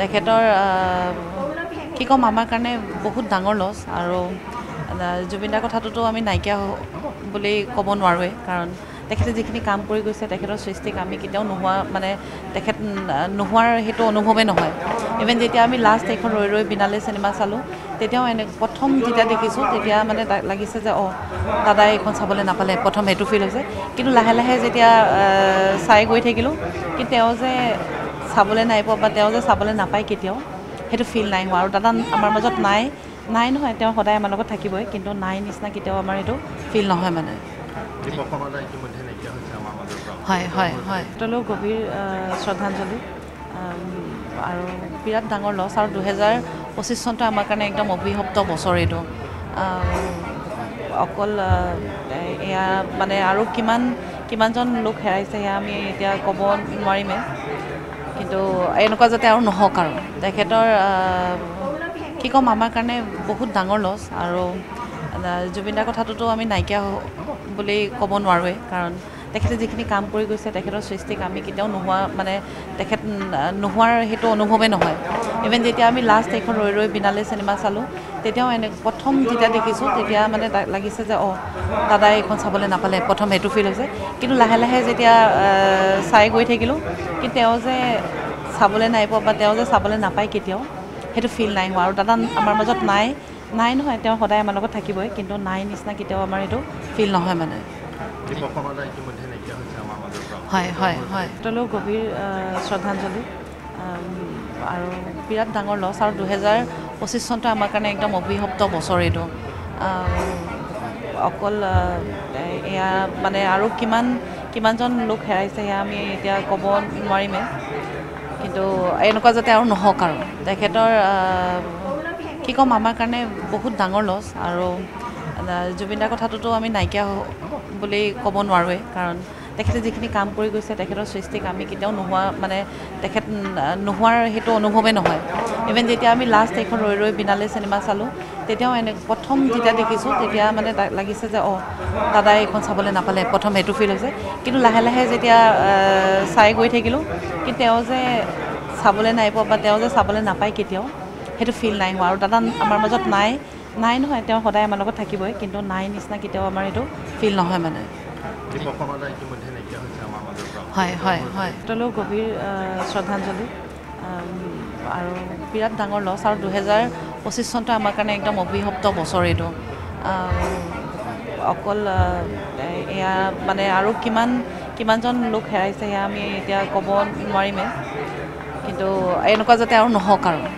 তেখেতৰ কি ক'ম আমাৰ কাৰণে বহুত ডাঙৰ লছ আৰু জুবিন দাৰ কথাটোতো আমি নাইকিয়া বুলি ক'ব নোৱাৰোৱেই কাৰণ তেখেতে যিখিনি কাম কৰি গৈছে তেখেতৰ সৃষ্টিক আমি কেতিয়াও নোহোৱা মানে তেখেত নোহোৱাৰ সেইটো অনুভৱেই নহয় ইভেন যেতিয়া আমি লাষ্ট এইখন ৰৈ ৰৈ বিনালে চিনেমা চালোঁ তেতিয়াও প্ৰথম যেতিয়া দেখিছোঁ তেতিয়া মানে লাগিছে যে দাদাই এইখন চাবলৈ নাপালে প্ৰথম সেইটো ফিল হৈছে কিন্তু লাহে লাহে যেতিয়া চাই গৈ থাকিলোঁ কিন্তু তেওঁ যে চাবলৈ নাই পোৱা বা তেওঁ যে চাবলৈ নাপায় কেতিয়াও সেইটো ফিল নাই হোৱা আৰু দাদা আমাৰ মাজত নাই নহয় তেওঁ সদায় আমাৰ লগত থাকিবই কিন্তু নাই নিচিনা কেতিয়াও আমাৰ এইটো ফিল নহয় মানে হয় হয় হয় তেওঁলৈ গভীৰ শ্ৰদ্ধাঞ্জলি আৰু বিৰাট ডাঙৰ লছ আৰু 2025 চনটো আমাৰ কাৰণে একদম অভিশপ্ত বছৰ এইটো অকল এয়া মানে আৰু কিমানজন লোক হেৰাইছে সেয়া আমি এতিয়া ক'ব নোৱাৰিমেই কিন্তু এনেকুৱা যাতে আৰু নহওক আৰু তেখেতৰ কি ক'ম আমাৰ কাৰণে বহুত ডাঙৰ লছ আৰু জুবিন দাৰ কথাটোতো আমি নাইকিয়া বুলি ক'ব নোৱাৰোৱেই কাৰণ তেখেতে যিখিনি কাম কৰি গৈছে তেখেতৰ সৃষ্টিক আমি কেতিয়াও নোহোৱা মানে তেখেত নোহোৱাৰ সেইটো অনুভৱেই নহয় ইভেন যেতিয়া আমি লাষ্ট এইখন ৰৈ ৰৈ বিনালে চিনেমা চালোঁ তেতিয়াও প্ৰথম যেতিয়া দেখিছোঁ তেতিয়া মানে লাগিছে যে দাদাই এইখন চাবলৈ নাপালে প্ৰথম সেইটো ফিল হৈছে কিন্তু লাহে লাহে যেতিয়া চাই গৈ থাকিলোঁ কিন্তু তেওঁ যে চাবলৈ নাই পোৱা বা তেওঁ যে চাবলৈ নাপায় কেতিয়াও সেইটো ফিল নাই হোৱা আৰু দাদা আমাৰ মাজত নাই নহয় তেওঁ সদায় আমাৰ লগত থাকিবই কিন্তু নাই নিচিনা কেতিয়াও আমাৰ এইটো ফিল নহয় মানে হয় হয় হয় তেওঁলৈ গভীৰ শ্ৰদ্ধাঞ্জলি আৰু বিৰাট ডাঙৰ লছ আৰু 2025 চনটো আমাৰ কাৰণে একদম অভিশপ্ত বছৰ এইটো অকল এয়া মানে আৰু কিমানজন লোক হেৰাইছে সেয়া আমি এতিয়া ক'ব নোৱাৰিমেই কিন্তু এনেকুৱা যাতে আৰু নহওক আৰু তেখেতৰ কি ক'ম আমাৰ কাৰণে বহুত ডাঙৰ লছ আৰু জুবিন দাৰ কথাটোতো আমি নাইকিয়া বুলি ক'ব নোৱাৰোৱেই কাৰণ তেখেতে যিখিনি কাম কৰি গৈছে তেখেতৰ সৃষ্টিক আমি কেতিয়াও নোহোৱা মানে তেখেত নোহোৱাৰ সেইটো অনুভৱেই নহয় ইভেন যেতিয়া আমি লাষ্ট এইখন ৰৈ ৰৈ বিনালে চিনেমা চালোঁ তেতিয়াও প্ৰথম যেতিয়া দেখিছোঁ তেতিয়া মানে লাগিছে যে দাদাই এইখন চাবলৈ নাপালে প্ৰথম সেইটো ফিল হৈছে কিন্তু লাহে লাহে যেতিয়া চাই গৈ থাকিলোঁ কিন্তু তেওঁ যে চাবলৈ নাই পোৱা বা তেওঁ যে চাবলৈ নাপায় কেতিয়াও সেইটো ফিল নাই হোৱা আৰু দাদা আমাৰ মাজত নাই নহয় তেওঁ সদায় আমাৰ লগত থাকিবই কিন্তু নাই নিচিনা কেতিয়াও আমাৰ এইটো ফিল নহয় মানে হয় হয় হয় তেওঁলৈ গভীৰ শ্ৰদ্ধাঞ্জলি আৰু বিৰাট ডাঙৰ লছ আৰু 2025 চনটো আমাৰ কাৰণে একদম অভিশপ্ত বছৰ এইটো অকল এয়া মানে আৰু কিমানজন লোক হেৰাইছে সেয়া আমি এতিয়া ক'ব নোৱাৰিমেই কিন্তু এনেকুৱা যাতে আৰু নহওক আৰু